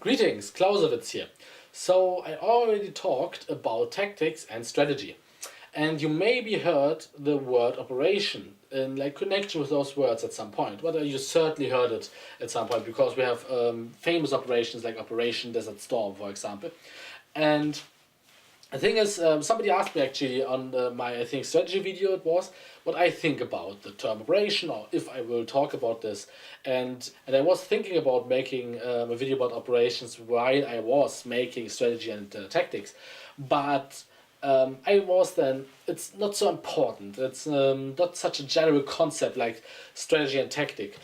Greetings, Clausewitz here. So I already talked about tactics and strategy, and you maybe heard the word operation in connection with those words at some point. But you certainly heard it at some point because we have famous operations like Operation Desert Storm, for example. And the thing is, somebody asked me actually on my strategy video it was what I think about the term operation, or if I will talk about this, and I was thinking about making a video about operations while I was making strategy and tactics, but it's not so important. It's not such a general concept like strategy and tactic.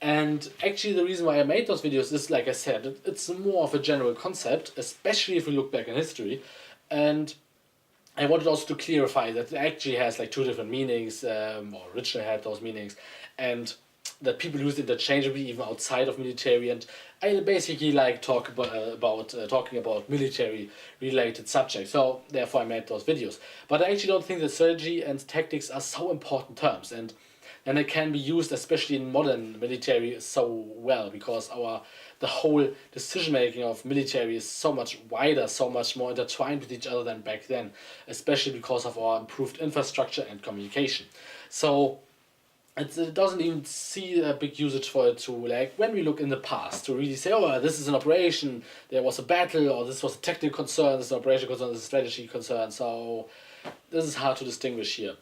And actually the reason why I made those videos is, like I said, it's more of a general concept, especially if we look back in history. And I wanted also to clarify that it actually has two different meanings, or originally had those meanings, and that people use it interchangeably even outside of military. And I basically talking about military related subjects, so therefore I made those videos. But I actually don't think that strategy and tactics are so important terms, and they can be used especially in modern military so well, because the whole decision making of military is so much wider, so much more intertwined with each other than back then, especially because of our improved infrastructure and communication. So it doesn't even see a big usage for it to, when we look in the past, to really say, oh, this is an operation, there was a battle, or this was a tactical concern, this is an operation concern, this is a strategy concern. So this is hard to distinguish here.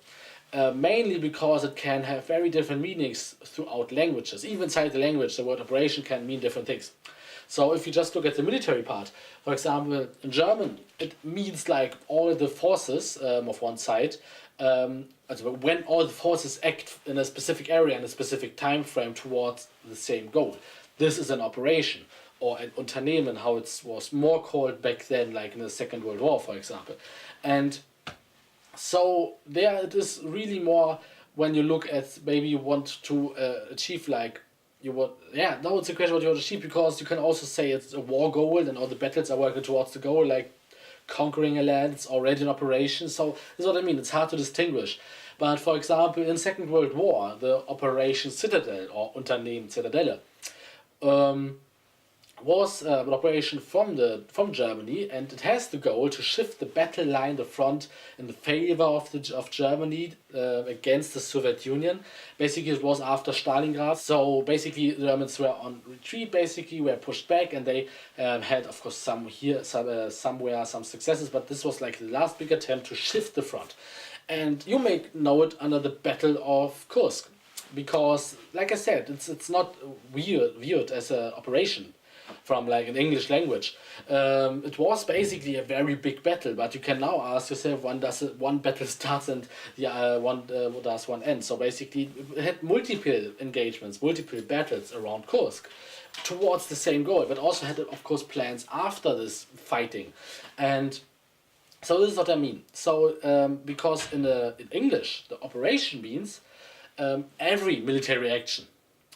Mainly because it can have very different meanings throughout languages. Even inside the language, the word operation can mean different things. So if you just look at the military part, for example, in German, it means all the forces of one side, when all the forces act in a specific area in a specific time frame towards the same goal. This is an operation, or an Unternehmen, how it was more called back then, in the Second World War, for example. And so there it is really more when you look at maybe you want to achieve now it's a question what you want to achieve, because you can also say it's a war goal and all the battles are working towards the goal, conquering a land, it's already an operation. So this is what I mean, it's hard to distinguish. But for example, in Second World War, the Operation Citadel, or Unternehmen Citadel, was an operation from Germany, and it has the goal to shift the battle line, the front, in the favor of Germany against the Soviet Union. Basically, it was after Stalingrad. So basically, the Germans were on retreat. Basically, were pushed back, and they had, of course, somewhere some successes. But this was the last big attempt to shift the front. And you may know it under the Battle of Kursk, because, like I said, it's not viewed as an operation from an English language. It was basically a very big battle, but you can now ask yourself, when does one battle starts and does one end? So basically it had multiple engagements, multiple battles around Kursk towards the same goal, but also had, of course, plans after this fighting. And so this is what I mean. So because in English the operation means every military action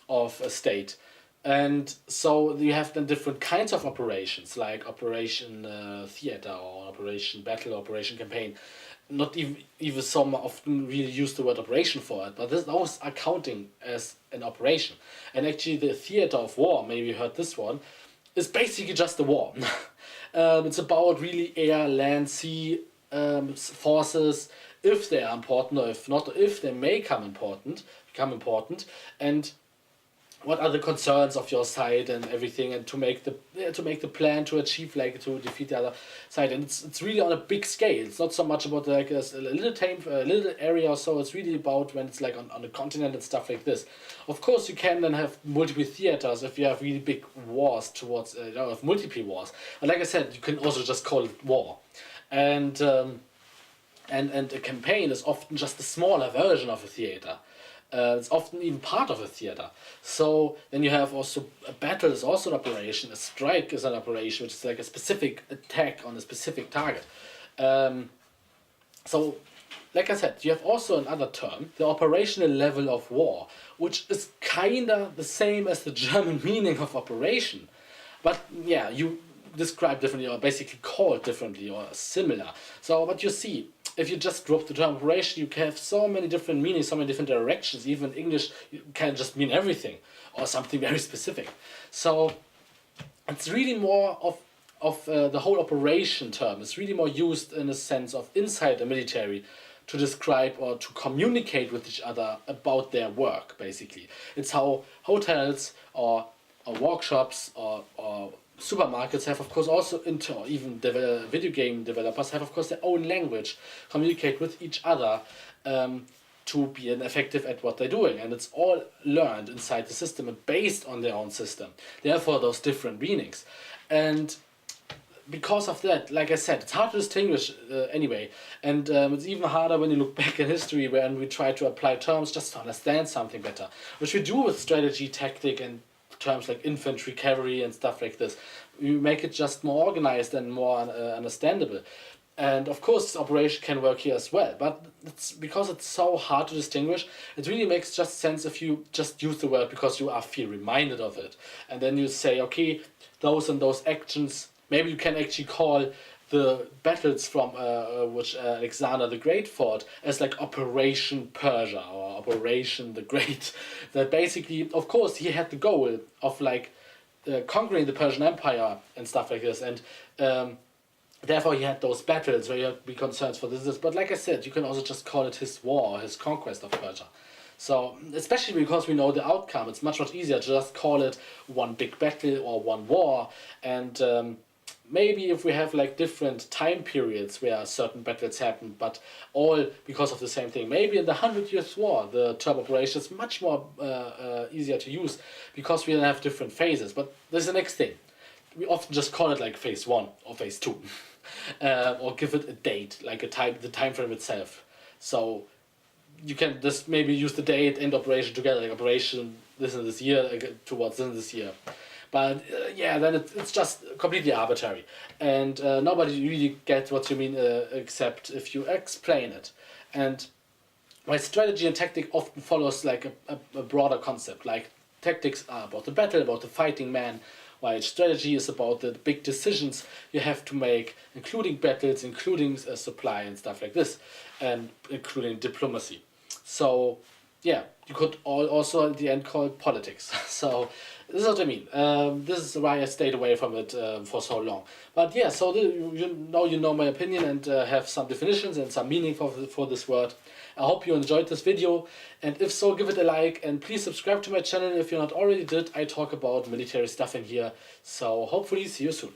of a state. And so you have then different kinds of operations, like Operation Theater, or Operation Battle, Operation Campaign. Not even some often really use the word operation for it, but those are counting as an operation. And actually the theater of war, maybe you heard this one, is basically just a war. It's about really air, land, sea forces, if they are important, or if not, if they may become important, and what are the concerns of your side and everything, and to make the plan to achieve, to defeat the other side. And it's really on a big scale. It's not so much about a little area or so. It's really about when it's on a continent and stuff like this. Of course, you can then have multiple theaters if you have really big wars towards multiple wars. But like I said, you can also just call it war, and a campaign is often just a smaller version of a theater. It's often even part of a theater. So then you have also a battle is also an operation. A strike is an operation, which is a specific attack on a specific target. So, like I said, you have also another term, the operational level of war, which is kinda the same as the German meaning of operation. But yeah, you describe differently, or basically call it differently, or similar. So what you see, if you just drop the term operation, you can have so many different meanings, so many different directions. Even English can just mean everything, or something very specific. So It's really more of the whole operation term. It's really more used in a sense of inside the military to describe or to communicate with each other about their work, basically. It's how hotels or workshops or supermarkets have, of course, also or even video game developers have, of course, their own language, communicate with each other, to be effective at what they're doing, and it's all learned inside the system and based on their own system. Therefore, those different meanings, and because of that, like I said, it's hard to distinguish anyway, and it's even harder when you look back in history when we try to apply terms just to understand something better, which we do with strategy, tactic, and terms like infantry, cavalry, and stuff like this. You make it just more organized and more understandable. And of course, this operation can work here as well, but it's because it's so hard to distinguish. It really makes just sense if you just use the word because you feel reminded of it, and then you say, okay, those and those actions. Maybe you can actually call the battles from which Alexander the Great fought as like Operation Persia or Operation the Great. That basically, of course, he had the goal of like conquering the Persian Empire and stuff like this, and therefore he had those battles where you had to be concerned for this. But like I said, you can also just call it his war, his conquest of Persia. So, especially because we know the outcome, it's much easier to just call it one big battle or one war, and maybe if we have like different time periods where certain battles happen, but all because of the same thing. Maybe in the 100 Years' War, the term operation is much more easier to use because we have different phases. But this is the next thing. We often just call it like phase 1 or phase 2, or give it a date, like the time frame itself. So you can just maybe use the date and operation together, like operation this and this year towards this and this year. But yeah, then it's just completely arbitrary, and nobody really gets what you mean except if you explain it. And my strategy and tactic often follows like a broader concept. Like tactics are about the battle, about the fighting man, while strategy is about the big decisions you have to make, including battles, including supply and stuff like this, and including diplomacy. So yeah, you could also at the end call it politics. So this is what I mean. This is why I stayed away from it for so long. But yeah, so you know my opinion and have some definitions and some meaning for this word. I hope you enjoyed this video, and if so, give it a like, and please subscribe to my channel if you're not already did. I talk about military stuff in here, so hopefully see you soon.